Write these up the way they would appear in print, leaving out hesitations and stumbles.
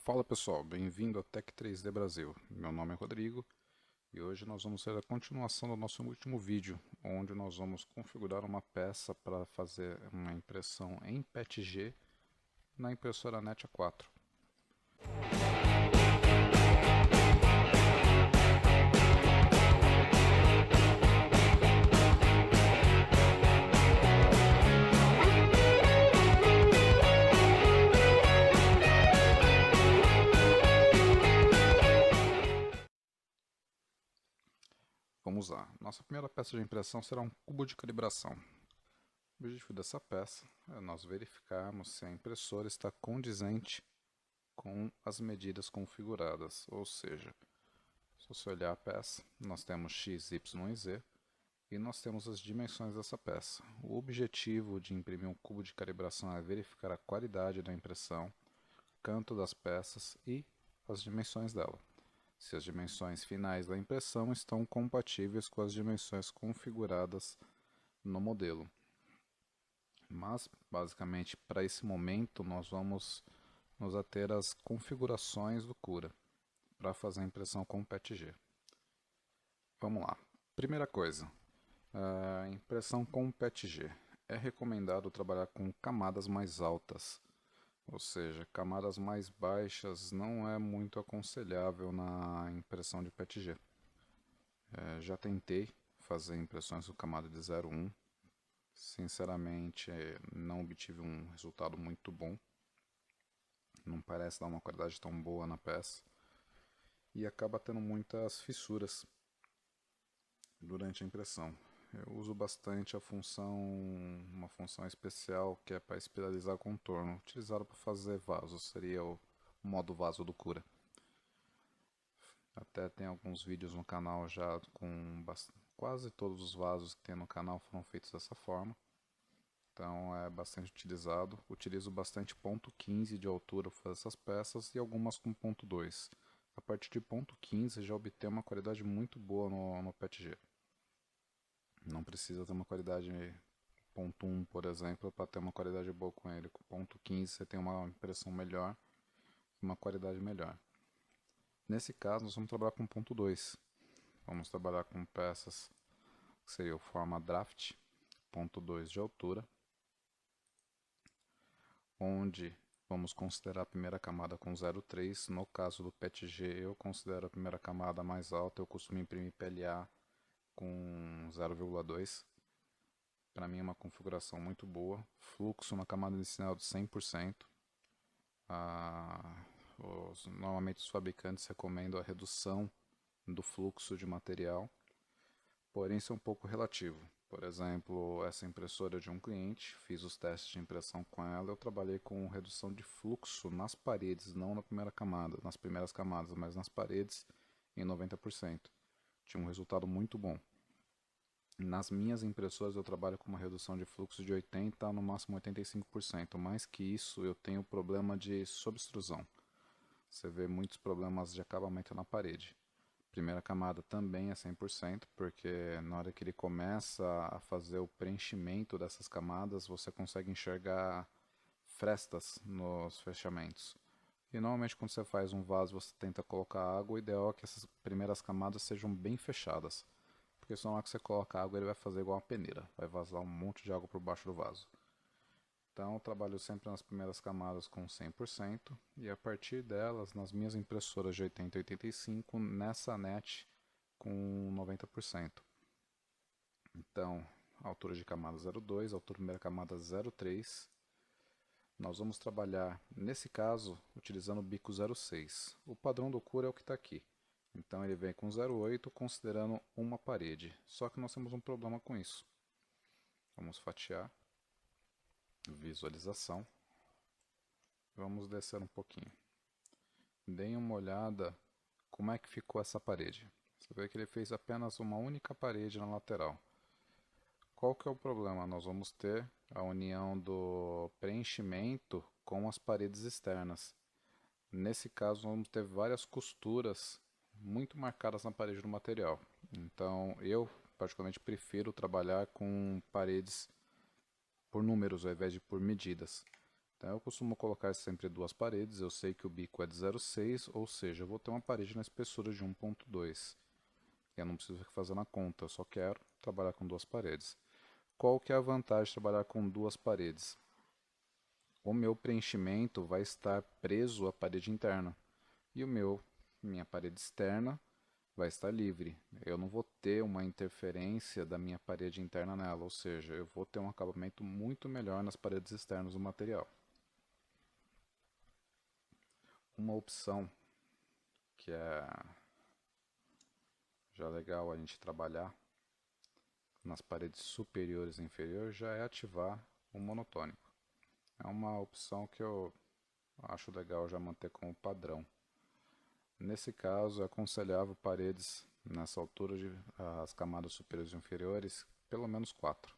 Fala pessoal, bem-vindo a Tech 3D Brasil. Meu nome é Rodrigo e hoje nós vamos ter a continuação do nosso último vídeo, onde nós vamos configurar uma peça para fazer uma impressão em PETG na impressora NET A4. Vamos lá. Nossa primeira peça de impressão será um cubo de calibração. O objetivo dessa peça é nós verificarmos se a impressora está condizente com as medidas configuradas, ou seja, se você olhar a peça, nós temos X, Y e Z, e nós temos as dimensões dessa peça. O objetivo de imprimir um cubo de calibração é verificar a qualidade da impressão, canto das peças e as dimensões dela. Se as dimensões finais da impressão estão compatíveis com as dimensões configuradas no modelo. Mas, basicamente, para esse momento, nós vamos nos ater às configurações do Cura para fazer a impressão com PETG. Vamos lá. Primeira coisa, a impressão com PETG. É recomendado trabalhar com camadas mais altas, ou seja, camadas mais baixas não é muito aconselhável na impressão de PETG. Já tentei fazer impressões com camada de 0,1, sinceramente não obtive um resultado muito bom, não parece dar uma qualidade tão boa na peça e acaba tendo muitas fissuras durante a impressão. Eu uso bastante uma função especial que é para espiralizar contorno, utilizada para fazer vasos, seria o modo vaso do Cura. Até tem alguns vídeos no canal já com quase todos os vasos que tem no canal foram feitos dessa forma. Então é bastante utilizado. Utilizo bastante ponto 15 de altura para fazer essas peças e algumas com ponto 2. A partir de ponto 15 já obtém uma qualidade muito boa no PETG. Não precisa ter uma qualidade ponto 1, por exemplo, para ter uma qualidade boa com ele. Com ponto 15 você tem uma impressão melhor e uma qualidade melhor. Nesse caso, nós vamos trabalhar com ponto 2. Vamos trabalhar com peças que seria o forma draft, ponto 2 de altura, onde vamos considerar a primeira camada com 0,3. No caso do PETG, eu considero a primeira camada mais alta, eu costumo imprimir PLA com 0,2. Para mim é uma configuração muito boa. Fluxo na camada inicial de 100%. Normalmente os fabricantes recomendam a redução do fluxo de material, porém isso é um pouco relativo. Por exemplo, essa impressora de um cliente, fiz os testes de impressão com ela, eu trabalhei com redução de fluxo nas paredes, não na primeira camada, nas primeiras camadas, mas nas paredes em 90%. Tinha um resultado muito bom. Nas minhas impressoras eu trabalho com uma redução de fluxo de 80% a no máximo 85%. Mais que isso, eu tenho problema de sobextrusão. Você vê muitos problemas de acabamento na parede. Primeira camada também é 100%, porque na hora que ele começa a fazer o preenchimento dessas camadas, você consegue enxergar frestas nos fechamentos. E normalmente quando você faz um vaso, você tenta colocar água, o ideal é que essas primeiras camadas sejam bem fechadas. Porque senão na hora que você coloca água, ele vai fazer igual uma peneira, vai vazar um monte de água por baixo do vaso. Então eu trabalho sempre nas primeiras camadas com 100% e a partir delas, nas minhas impressoras de 80 e 85, nessa NET com 90%. Então, altura de camada 0,2, altura de primeira camada 0,3. Nós vamos trabalhar, nesse caso, utilizando o bico 0,6. O padrão do Cura é o que está aqui. Então ele vem com 0,8 considerando uma parede. Só que nós temos um problema com isso. Vamos fatiar. Visualização. Vamos descer um pouquinho. Deem uma olhada como é que ficou essa parede. Você vê que ele fez apenas uma única parede na lateral. Qual que é o problema? Nós vamos ter a união do preenchimento com as paredes externas. Nesse caso, vamos ter várias costuras muito marcadas na parede do material. Então, eu particularmente prefiro trabalhar com paredes por números ao invés de por medidas. Então eu costumo colocar sempre duas paredes, eu sei que o bico é de 0,6, ou seja, eu vou ter uma parede na espessura de 1,2. Eu não preciso ficar fazendo a conta, eu só quero trabalhar com duas paredes. Qual que é a vantagem de trabalhar com duas paredes? O meu preenchimento vai estar preso à parede interna e minha parede externa vai estar livre. Eu não vou ter uma interferência da minha parede interna nela, ou seja, eu vou ter um acabamento muito melhor nas paredes externas do material. Uma opção que é já legal a gente trabalhar nas paredes superiores e inferiores já é ativar o monotônico. É uma opção que eu acho legal já manter como padrão. Nesse caso, é aconselhável paredes nessa altura de as camadas superiores e inferiores, pelo menos 4,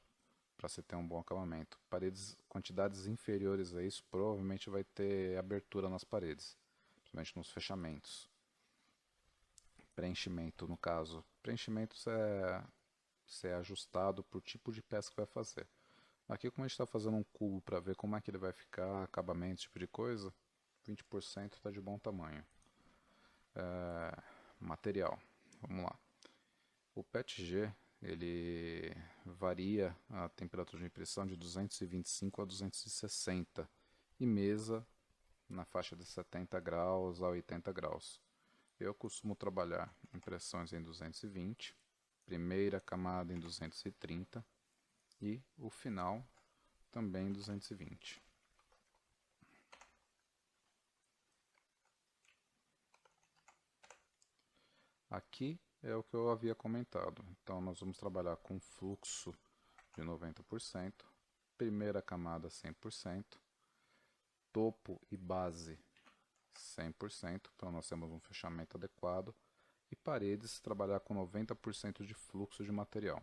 para se ter um bom acabamento. Paredes, quantidades inferiores a isso, provavelmente vai ter abertura nas paredes, principalmente nos fechamentos. Preenchimento, no caso. Preenchimento é ajustado por tipo de peça que vai fazer. Aqui, como a gente está fazendo um cubo para ver como é que ele vai ficar, acabamento, esse tipo de coisa, 20% está de bom tamanho. Material, vamos lá. O PETG ele varia a temperatura de impressão de 225 a 260 e mesa na faixa de 70 graus a 80 graus. Eu costumo trabalhar impressões em 220, primeira camada em 230 e o final também em 220. Aqui é o que eu havia comentado. Então nós vamos trabalhar com fluxo de 90%, primeira camada 100%, topo e base 100%, então nós temos um fechamento adequado, e paredes trabalhar com 90% de fluxo de material.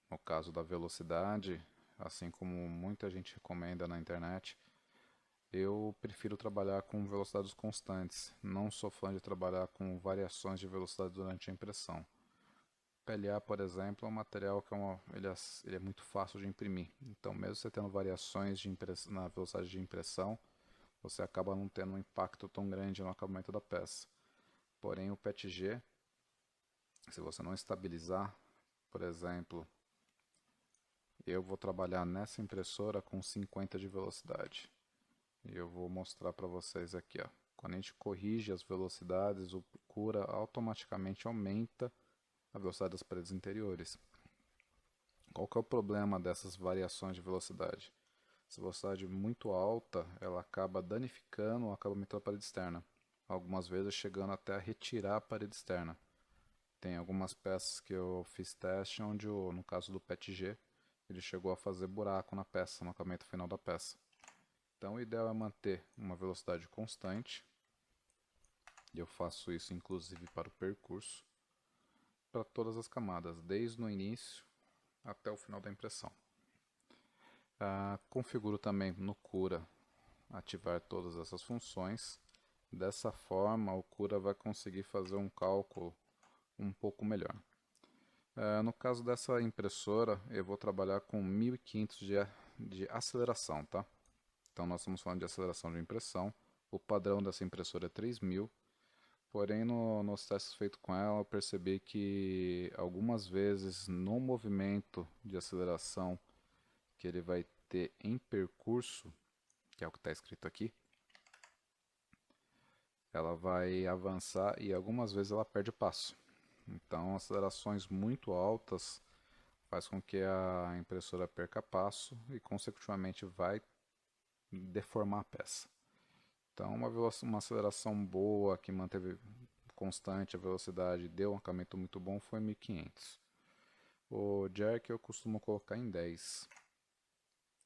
No caso da velocidade, assim como muita gente recomenda na internet, eu prefiro trabalhar com velocidades constantes. Não sou fã de trabalhar com variações de velocidade durante a impressão. PLA, por exemplo, é um material que ele é muito fácil de imprimir. Então, mesmo você tendo variações na velocidade de impressão, você acaba não tendo um impacto tão grande no acabamento da peça. Porém, o PETG, se você não estabilizar, por exemplo, eu vou trabalhar nessa impressora com 50 de velocidade. E eu vou mostrar para vocês aqui, ó. Quando a gente corrige as velocidades, o Cura automaticamente aumenta a velocidade das paredes interiores. Qual que é o problema dessas variações de velocidade? Essa velocidade muito alta, ela acaba danificando o acabamento da parede externa. Algumas vezes chegando até a retirar a parede externa. Tem algumas peças que eu fiz teste onde, no caso do PETG, ele chegou a fazer buraco na peça, no acabamento final da peça. Então o ideal é manter uma velocidade constante, e eu faço isso inclusive para o percurso, para todas as camadas, desde o início até o final da impressão. Configuro também no Cura ativar todas essas funções. Dessa forma, o Cura vai conseguir fazer um cálculo um pouco melhor. No caso dessa impressora, eu vou trabalhar com 1500 de aceleração, tá? Então nós estamos falando de aceleração de impressão. O padrão dessa impressora é 3000. Porém, nos testes feitos com ela, eu percebi que algumas vezes no movimento de aceleração que ele vai ter em percurso, que é o que está escrito aqui, ela vai avançar e algumas vezes ela perde passo. Então, acelerações muito altas faz com que a impressora perca passo e, consecutivamente, vai deformar a peça. Então, uma aceleração boa que manteve constante a velocidade, deu um acabamento muito bom, foi 1500. O jack eu costumo colocar em 10.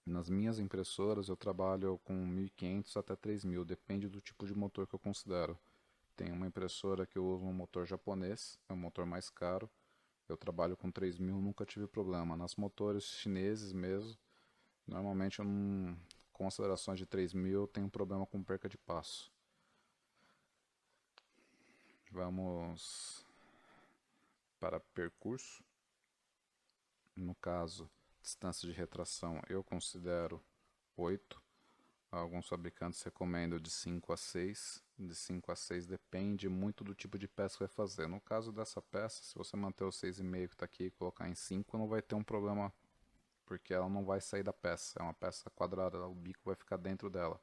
Nas minhas impressoras eu trabalho com 1500 até 3000, depende do tipo de motor que eu considero. Tem uma impressora que eu uso um motor japonês, é um motor mais caro. Eu trabalho com 3000, nunca tive problema. Nas motores chineses mesmo, normalmente eu não, com acelerações de 3000 eu tenho problema com perca de passo. Vamos para percurso. No caso, distância de retração eu considero 8. Alguns fabricantes recomendam de 5 a 6. De 5 a 6 depende muito do tipo de peça que vai fazer. No caso dessa peça, se você manter o 6,5 que está aqui e colocar em 5, não vai ter um problema, porque ela não vai sair da peça. É uma peça quadrada, o bico vai ficar dentro dela.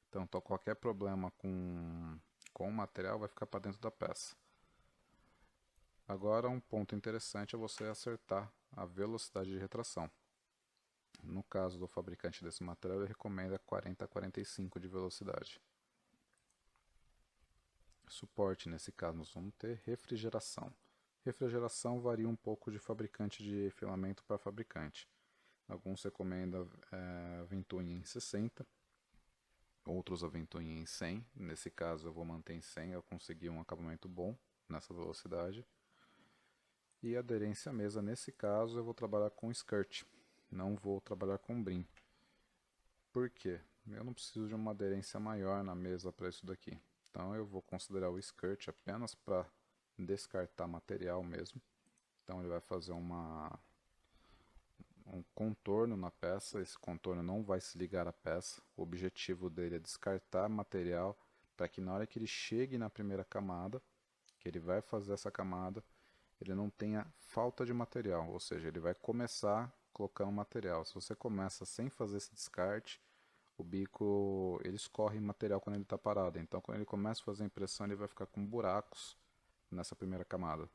Então qualquer problema com o material vai ficar para dentro da peça. Agora, um ponto interessante é você acertar a velocidade de retração. No caso do fabricante desse material, ele recomenda 40 a 45 de velocidade. Suporte, nesse caso, nós vamos ter refrigeração. Refrigeração varia um pouco de fabricante de filamento para fabricante. Alguns recomendam ventoinha em 60, outros a ventoinha em 100. Nesse caso eu vou manter em 100, eu consegui um acabamento bom nessa velocidade. E aderência à mesa, nesse caso eu vou trabalhar com skirt, não vou trabalhar com brim. Por quê? Eu não preciso de uma aderência maior na mesa para isso daqui. Então eu vou considerar o skirt apenas para descartar material mesmo. Então ele vai fazer um contorno na peça, esse contorno não vai se ligar à peça. O objetivo dele é descartar material para que na hora que ele chegue na primeira camada, que ele vai fazer essa camada, ele não tenha falta de material, ou seja, ele vai começar colocando material. Se você começa sem fazer esse descarte, o bico ele escorre material quando ele está parado. Então, quando ele começa a fazer a impressão, ele vai ficar com buracos nessa primeira camada.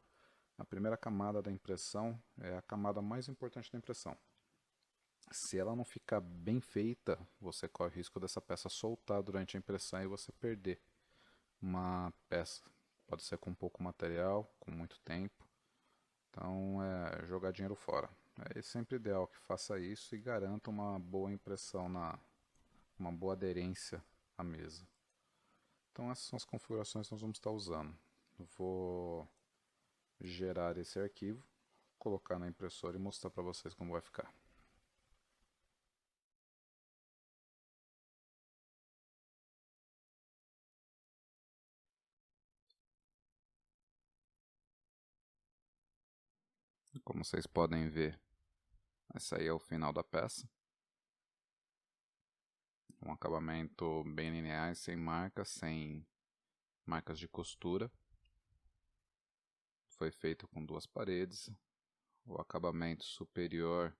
A primeira camada da impressão é a camada mais importante da impressão. Se ela não ficar bem feita, você corre o risco dessa peça soltar durante a impressão e você perder uma peça. Pode ser com pouco material, com muito tempo. Então é jogar dinheiro fora. É sempre ideal que faça isso e garanta uma boa impressão, uma boa aderência à mesa. Então essas são as configurações que nós vamos estar usando. Eu vou gerar esse arquivo, colocar na impressora e mostrar para vocês como vai ficar. Como vocês podem ver, esse aí é o final da peça. Um acabamento bem linear, sem marcas de costura. Foi feito com 2 paredes. O acabamento superior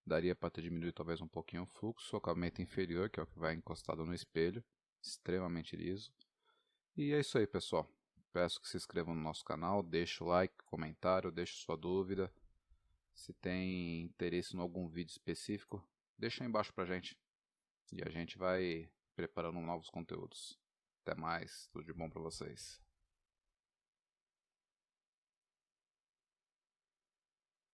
daria para ter diminuído talvez um pouquinho o fluxo. O acabamento inferior, que é o que vai encostado no espelho, extremamente liso. E é isso aí, pessoal. Peço que se inscrevam no nosso canal, deixe o like, comentário, deixe sua dúvida. Se tem interesse em algum vídeo específico, deixa aí embaixo pra gente. E a gente vai preparando novos conteúdos. Até mais, tudo de bom para vocês.